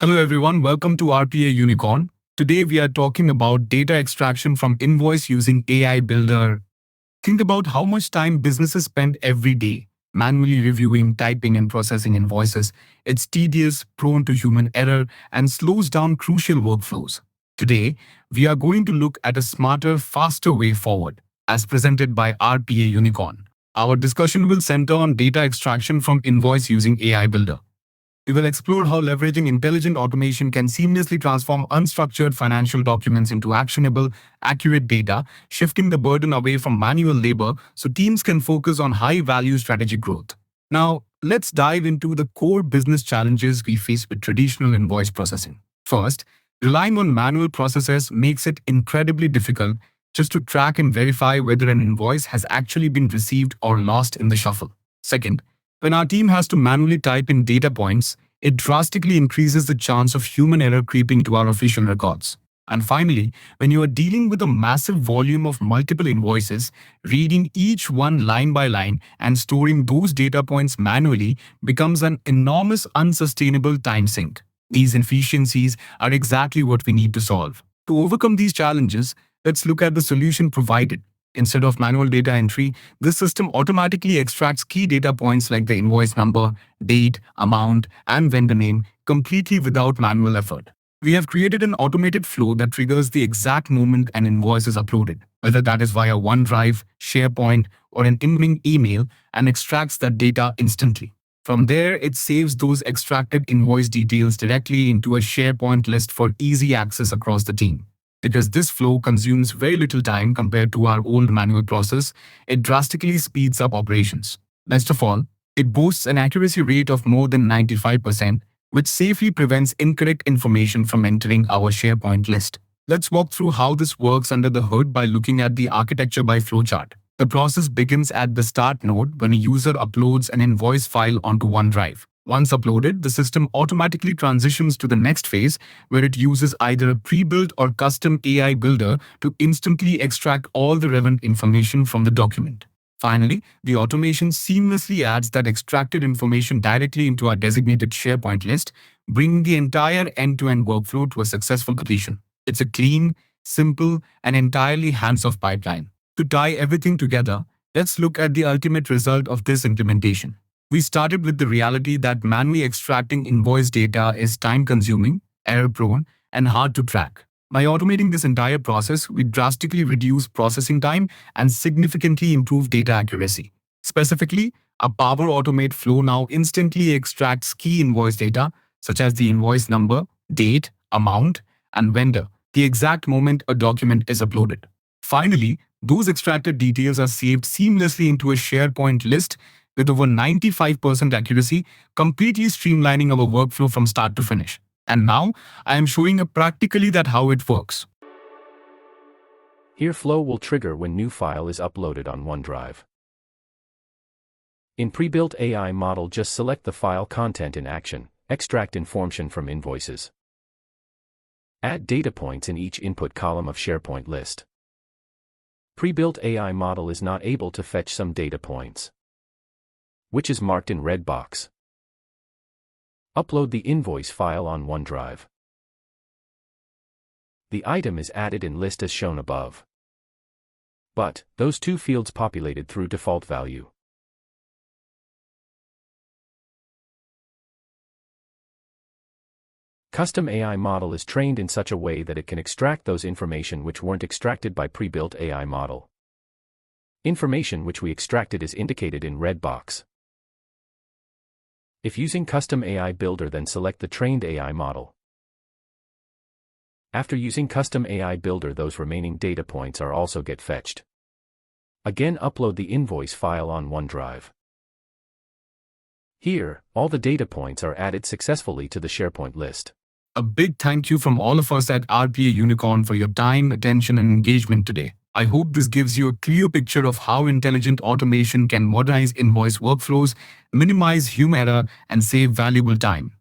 Hello everyone, welcome to RPA Unicorn. Today we are talking about data extraction from invoice using AI Builder. Think about how much time businesses spend every day manually reviewing, typing, and processing invoices. It's tedious, prone to human error, and slows down crucial workflows. Today, we are going to look at a smarter, faster way forward, as presented by RPA Unicorn. Our discussion will center on data extraction from invoice using AI Builder. We will explore how leveraging intelligent automation can seamlessly transform unstructured financial documents into actionable, accurate data, shifting the burden away from manual labor so teams can focus on high-value strategic growth. Now, let's dive into the core business challenges we face with traditional invoice processing. First, relying on manual processes makes it incredibly difficult just to track and verify whether an invoice has actually been received or lost in the shuffle. Second, when our team has to manually type in data points, it drastically increases the chance of human error creeping into our official records. And finally, when you are dealing with a massive volume of multiple invoices, reading each one line by line and storing those data points manually becomes an enormous unsustainable time sink. These inefficiencies are exactly what we need to solve. To overcome these challenges, let's look at the solution provided. Instead of manual data entry, this system automatically extracts key data points like the invoice number, date, amount, and vendor name completely without manual effort. We have created an automated flow that triggers the exact moment an invoice is uploaded, whether that is via OneDrive, SharePoint, or an incoming email, and extracts that data instantly. From there, it saves those extracted invoice details directly into a SharePoint list for easy access across the team. Because this flow consumes very little time compared to our old manual process, it drastically speeds up operations. Best of all, it boasts an accuracy rate of more than 95%, which safely prevents incorrect information from entering our SharePoint list. Let's walk through how this works under the hood by looking at the architecture by flowchart. The process begins at the start node when a user uploads an invoice file onto OneDrive. Once uploaded, the system automatically transitions to the next phase where it uses either a pre-built or custom AI builder to instantly extract all the relevant information from the document. Finally, the automation seamlessly adds that extracted information directly into our designated SharePoint list, bringing the entire end-to-end workflow to a successful completion. It's a clean, simple, and entirely hands-off pipeline. To tie everything together, let's look at the ultimate result of this implementation. We started with the reality that manually extracting invoice data is time-consuming, error-prone, and hard to track. By automating this entire process, we drastically reduce processing time and significantly improve data accuracy. Specifically, our Power Automate flow now instantly extracts key invoice data, such as the invoice number, date, amount, and vendor, the exact moment a document is uploaded. Finally, those extracted details are saved seamlessly into a SharePoint list with over 95% accuracy, completely streamlining our workflow from start to finish. And now, I am showing you practically that how it works. Here flow will trigger when new file is uploaded on OneDrive. In pre-built AI model, just select the file content in action, extract information from invoices. Add data points in each input column of SharePoint list. Pre-built AI model is not able to fetch some data points, which is marked in red box. Upload the invoice file on OneDrive. The item is added in list as shown above. But, those two fields populated through default value. Custom AI model is trained in such a way that it can extract those information which weren't extracted by pre-built AI model. Information which we extracted is indicated in red box. If using Custom AI Builder, then select the trained AI model. After using Custom AI Builder, those remaining data points are also get fetched. Again, upload the invoice file on OneDrive. Here, all the data points are added successfully to the SharePoint list. A big thank you from all of us at RPA Unicorn for your time, attention, and engagement today. I hope this gives you a clear picture of how intelligent automation can modernize invoice workflows, minimize human error, and save valuable time.